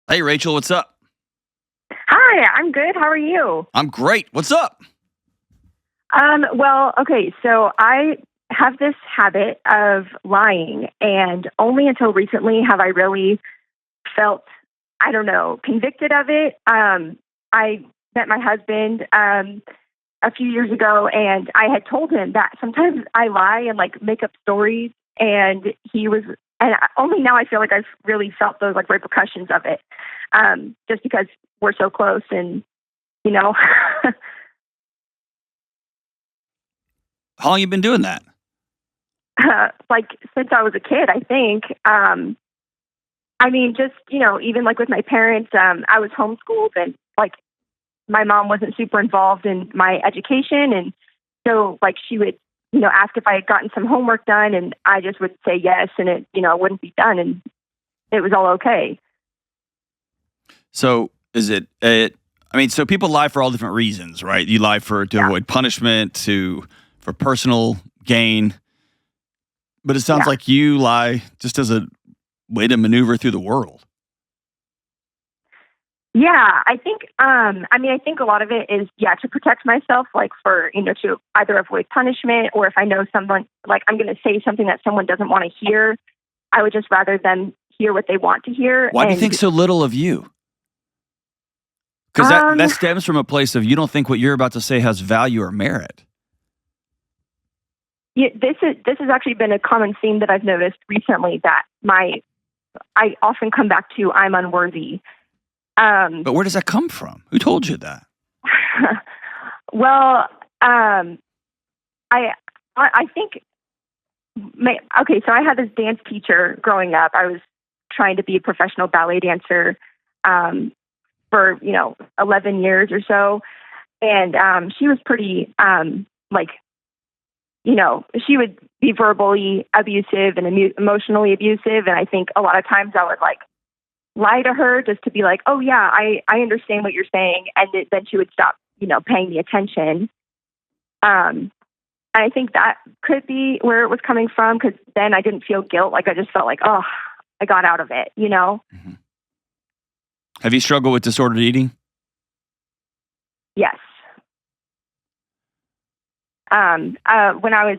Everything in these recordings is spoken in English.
Hey, Rachel, what's up? Hi, I'm good. How are you? I'm great. What's up? Well, okay, so I have this habit of lying, and only until recently have I really felt, I don't know, convicted of it. I met my husband a few years ago, and I had told him that sometimes I lie and like make up stories, and only now I feel like I've really felt those like repercussions of it, just because we're so close, and you know. How long you been doing that? Like since I was a kid, I think. I mean, just even like with my parents, I was homeschooled, and like my mom wasn't super involved in my education, and so like she would, ask if I had gotten some homework done, and I just would say yes, and it wouldn't be done, and it was all okay. So is it? I mean, so people lie for all different reasons, right? You lie to Yeah, avoid punishment, for personal gain, but it sounds yeah. like you lie just as a way to maneuver through the world. Yeah, I think I think a lot of it is to protect myself, like for to either avoid punishment, or if I know someone, like I'm gonna say something that someone doesn't want to hear, I would just rather them hear what they want to hear. Why do you think And so little of you? Because um that stems from a place of you don't think what you're about to say has value or merit. yeah, this has actually been a common theme that I've noticed recently, that I often come back to I'm unworthy. Um But where does that come from? Who told you that? well, I I think okay, so I had this dance teacher growing up. I was trying to be a professional ballet dancer for 11 years or so, and she was pretty like she would be verbally abusive and emotionally abusive, and I think a lot of times I would like lie to her just to be like, oh yeah, I understand what you're saying, and then she would stop paying me attention. um and I think that could be where it was coming from, because then I didn't feel guilt. Like I just felt like, oh, I got out of it. hmm Have you struggled with disordered eating? Yes. When I was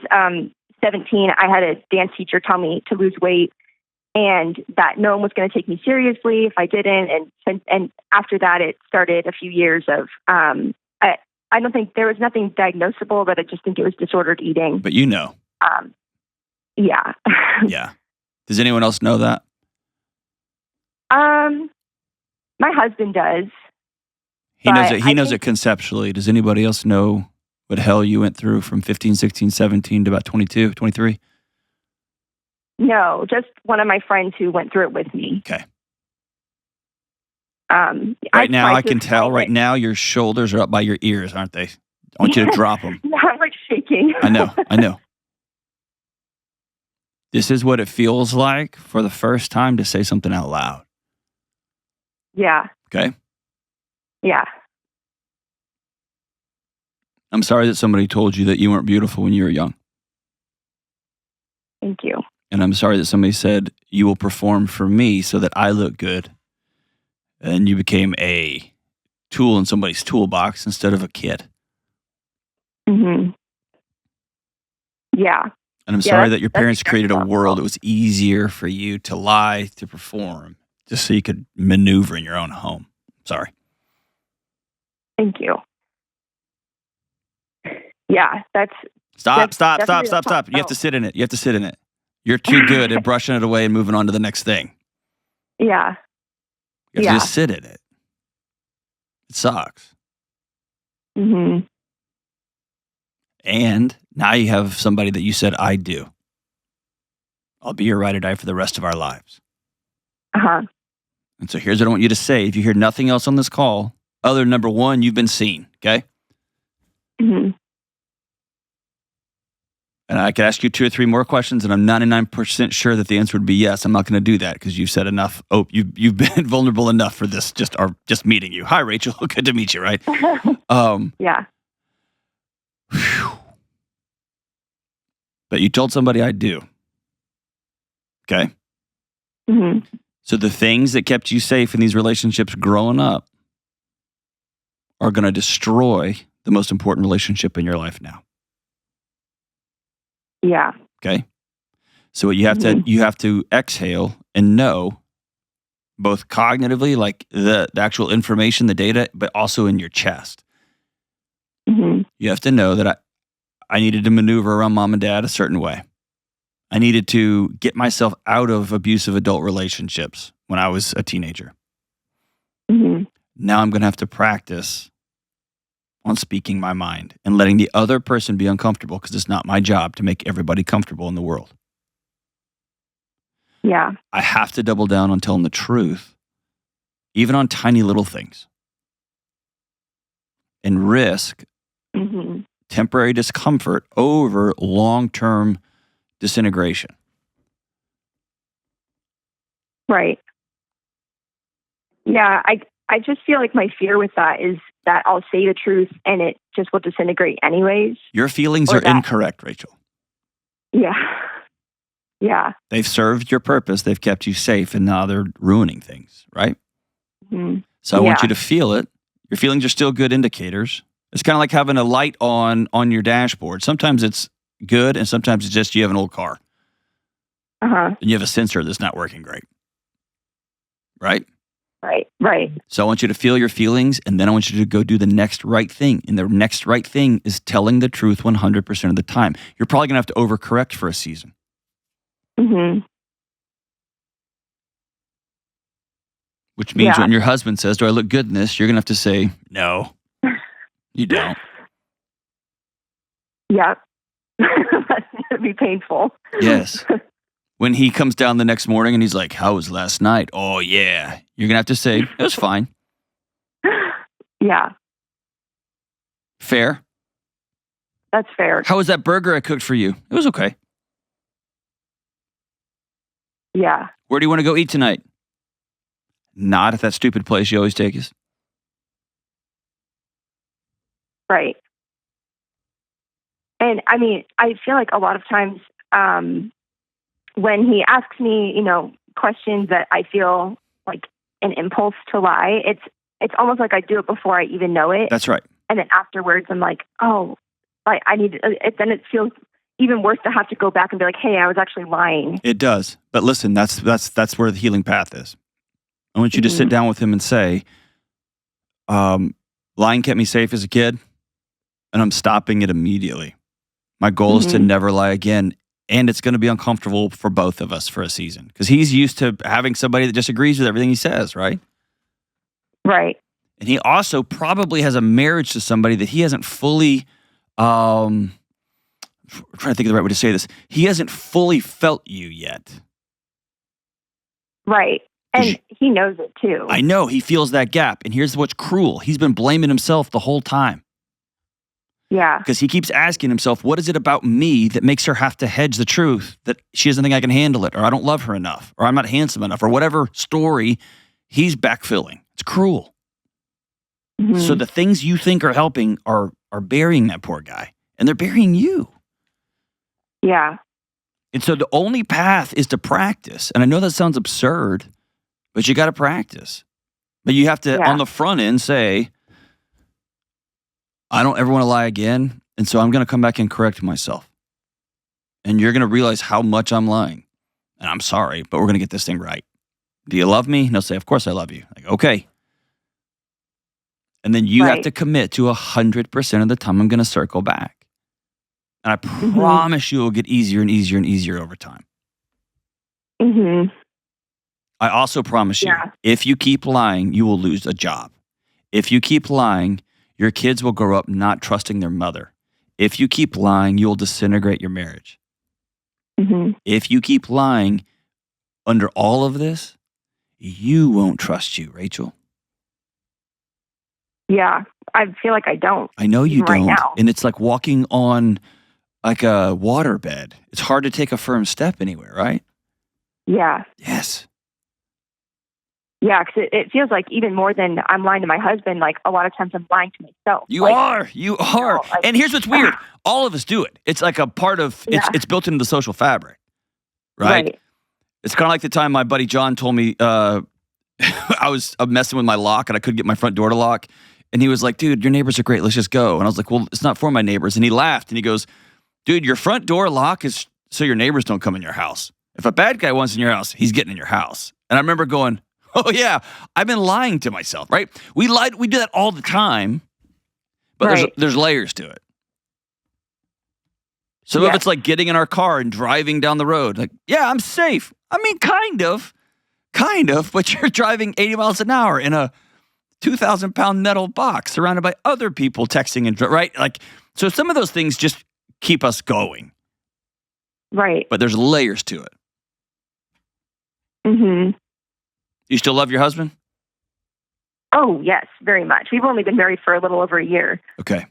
17, I had a dance teacher tell me to lose weight, and that no one was going to take me seriously if I didn't. And after that, it started a few years of I don't think there was nothing diagnosable, but I just think it was disordered eating. But you know. Um, yeah. Yeah. Does anyone else know that? um, my husband does, He knows but it. He I knows think it conceptually. Does anybody else know what hell you went through from 15, 16, 17 to about 22, 23? no, just one of my friends who went through it with me. Okay. I Right now, tried I to can tell. explain Right it. now, your shoulders are up by your ears, aren't they? I want you to drop them. Yeah, I'm like shaking. I know. I know. This is what it feels like for the first time to say something out loud. Yeah, Okay. yeah. I'm sorry that somebody told you that you weren't beautiful when you were young. Thank you. And I'm sorry that somebody said you will perform for me so that I look good. And you became a tool in somebody's toolbox instead of a kid. Hmm. Yeah, And I'm yeah. sorry That's that your that's parents that's created a world possible. that was easier for you to lie, to perform, just so you could maneuver in your own home. Sorry. Thank you. Yeah, Stop, that's stop, stop, definitely stop, stop. You have to possible. sit in it. You have to sit in it. You're too good at brushing it away and moving on to the next thing. Yeah, You have to yeah. just sit in it. It sucks. Hmm. And now you have somebody that you said, I do. I'll be your ride or die for the rest of our lives. Uh-huh. And so here's what I want you to say. If you hear nothing else on this call, other than number one, you've been seen, okay? Hmm. And I could ask you 2 or 3 more questions, and I'm 99% sure that the answer would be yes. I'm not going to do that because you've said enough. Oh, you've been vulnerable enough for this, just meeting you. Hi, Rachel. Good to meet you, right? Yeah. Whew. But you told somebody I do, okay? Hmm. So the things that kept you safe in these relationships growing up are going to destroy the most important relationship in your life now. Yeah. Okay? So you have to exhale and know, both cognitively, like the actual information, the data, but also in your chest. Mm-hmm. You have to know that I needed to maneuver around mom and dad a certain way. I needed to get myself out of abusive adult relationships when I was a teenager. Mm-hmm. Now I'm going to have to practice on speaking my mind and letting the other person be uncomfortable, because it's not my job to make everybody comfortable in the world. Yeah. I have to double down on telling the truth, even on tiny little things, and risk temporary discomfort over long-term disintegration. Right. Yeah, I just feel like my fear with that is that I'll say the truth and it just will disintegrate anyways. Your feelings are incorrect, Rachel. Yeah. Yeah. They've served your purpose. They've kept you safe, and now they're ruining things, right? Mm-hmm. So I want you to feel it. Your feelings are still good indicators. It's kind of like having a light on your dashboard. Sometimes it's good, and sometimes it's just you have an old car. Uh-huh. And you have a sensor that's not working great. Right? Right. So I want you to feel your feelings, and then I want you to go do the next right thing. And the next right thing is telling the truth 100% of the time. You're probably going to have to overcorrect for a season. Mm-hmm. Which means when your husband says, "Do I look good in this?" you're going to have to say, "No, you don't." Yeah. That's going to be painful. Yes. When he comes down the next morning and he's like, "How was last night?" "Oh, yeah." You're going to have to say, "It was fine." Yeah. Fair? That's fair. "How was that burger I cooked for you?" "It was okay." Yeah. "Where do you want to go eat tonight?" "Not at that stupid place you always take us." Right. And I mean, I feel like a lot of times when he asks me, questions that I feel like an impulse to lie, it's almost like I do it before I even know it. That's right. And then afterwards, I'm like, oh, like I need. Then it feels even worse to have to go back and be like, hey, I was actually lying. It does. But listen, that's where the healing path is. I want you to sit down with him and say, lying kept me safe as a kid, and I'm stopping it immediately. My goal is to never lie again, and it's going to be uncomfortable for both of us for a season, because he's used to having somebody that disagrees with everything he says, right? Right. And he also probably has a marriage to somebody that he hasn't fully, I'm trying to think of the right way to say this. He hasn't fully felt you yet. Right. And he knows it too. I know. He feels that gap. And here's what's cruel. He's been blaming himself the whole time. Yeah. Because he keeps asking himself, what is it about me that makes her have to hedge the truth, that she doesn't think I can handle it, or I don't love her enough, or I'm not handsome enough, or whatever story he's backfilling. It's cruel. So the things you think are helping are burying that poor guy, and they're burying you. Yeah. And so the only path is to practice. And I know that sounds absurd, but you got to practice. But you have to, on the front end, say, I don't ever want to lie again, and so I'm going to come back and correct myself. And you're going to realize how much I'm lying. And I'm sorry, but we're going to get this thing right. Do you love me? And he'll say, of course I love you. Like, okay. And then you have to commit to 100% of the time, I'm going to circle back. And I promise you it will get easier and easier and easier over time. I also promise you, if you keep lying, you will lose a job. If you keep lying, your kids will grow up not trusting their mother. If you keep lying, you'll disintegrate your marriage. If you keep lying, under all of this, you won't trust you, Rachel. Yeah, I feel like I don't. I know you right don't. Now. And it's like walking on like a water bed. It's hard to take a firm step anywhere, right? Yeah. Yes. Yeah, because it feels like even more than I'm lying to my husband, like a lot of times I'm lying to myself. You are. And here's what's weird. All of us do it. It's like a part of, it's built into the social fabric, right? It's kind of like the time my buddy John told me I was messing with my lock and I couldn't get my front door to lock. And he was like, dude, your neighbors are great. Let's just go. And I was like, well, it's not for my neighbors. And he laughed and he goes, dude, your front door lock is so your neighbors don't come in your house. If a bad guy wants in your house, he's getting in your house. And I remember going, oh yeah, I've been lying to myself, right? We do that all the time, but Right. there's layers to it. So if Yes. it's like getting in our car and driving down the road, like, yeah, I'm safe. I mean, kind of, but you're driving 80 miles an hour in a 2,000-pound metal box surrounded by other people texting and right? Like, so some of those things just keep us going, Right. but there's layers to it. Mm-hmm. You still love your husband? Oh, yes, very much. We've only been married for a little over a year. Okay.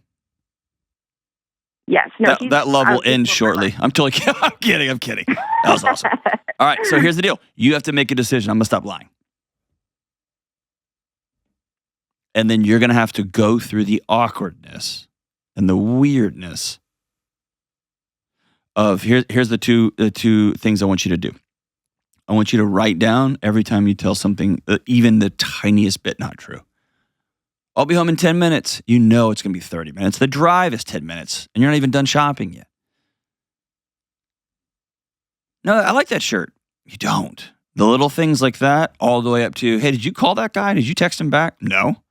Yes. No, That love will end shortly. I'm totally kidding. I'm kidding. That was awesome. All right, so here's the deal. You have to make a decision. I'm going to stop lying. And then you're going to have to go through the awkwardness and the weirdness of here's the two things I want you to do. I want you to write down every time you tell something, even the tiniest bit not true. I'll be home in 10 minutes. You know it's going to be 30 minutes. The drive is 10 minutes, and you're not even done shopping yet. No, I like that shirt. You don't. The little things like that, all the way up to, hey, did you call that guy? Did you text him back? No.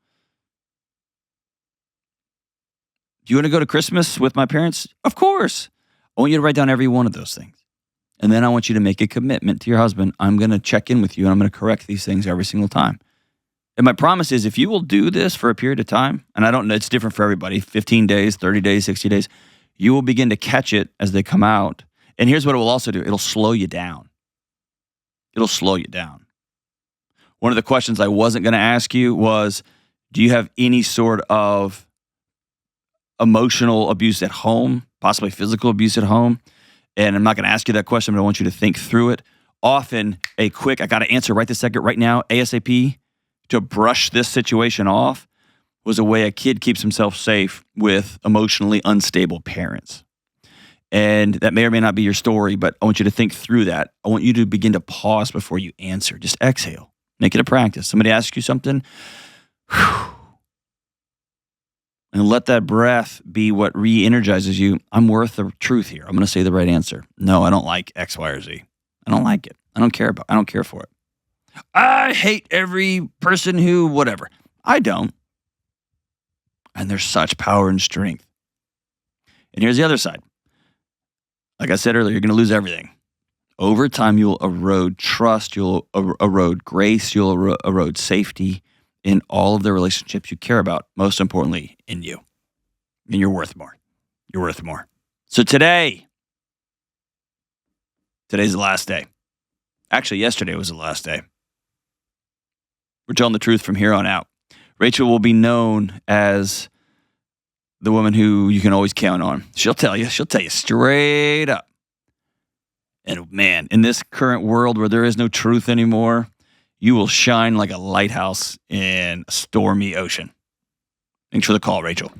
Do you want to go to Christmas with my parents? Of course. I want you to write down every one of those things. And then I want you to make a commitment to your husband. I'm going to check in with you, and I'm going to correct these things every single time. And my promise is if you will do this for a period of time, and I don't know, it's different for everybody, 15 days, 30 days, 60 days, you will begin to catch it as they come out. And here's what it will also do. It'll slow you down. It'll slow you down. One of the questions I wasn't going to ask you was, do you have any sort of emotional abuse at home, possibly physical abuse at home? And I'm not going to ask you that question, but I want you to think through it. Often a quick, I got to answer right this second, right now, ASAP, to brush this situation off was a way a kid keeps himself safe with emotionally unstable parents. And that may or may not be your story, but I want you to think through that. I want you to begin to pause before you answer. Just exhale. Make it a practice. Somebody asks you something, and let that breath be what re-energizes you. I'm worth the truth here. I'm going to say the right answer. No, I don't like X, Y, or Z. I don't like it. I don't care for it. I hate every person who, whatever. I don't. And there's such power and strength. And here's the other side. Like I said earlier, you're going to lose everything. Over time, you'll erode trust, you'll erode grace, you'll erode safety in all of the relationships you care about, most importantly, in you. And you're worth more. You're worth more. So today's the last day. Actually, yesterday was the last day. We're telling the truth from here on out. Rachel will be known as the woman who you can always count on. She'll tell you straight up. And man, in this current world where there is no truth anymore, you will shine like a lighthouse in a stormy ocean. Thanks for the call, Rachel.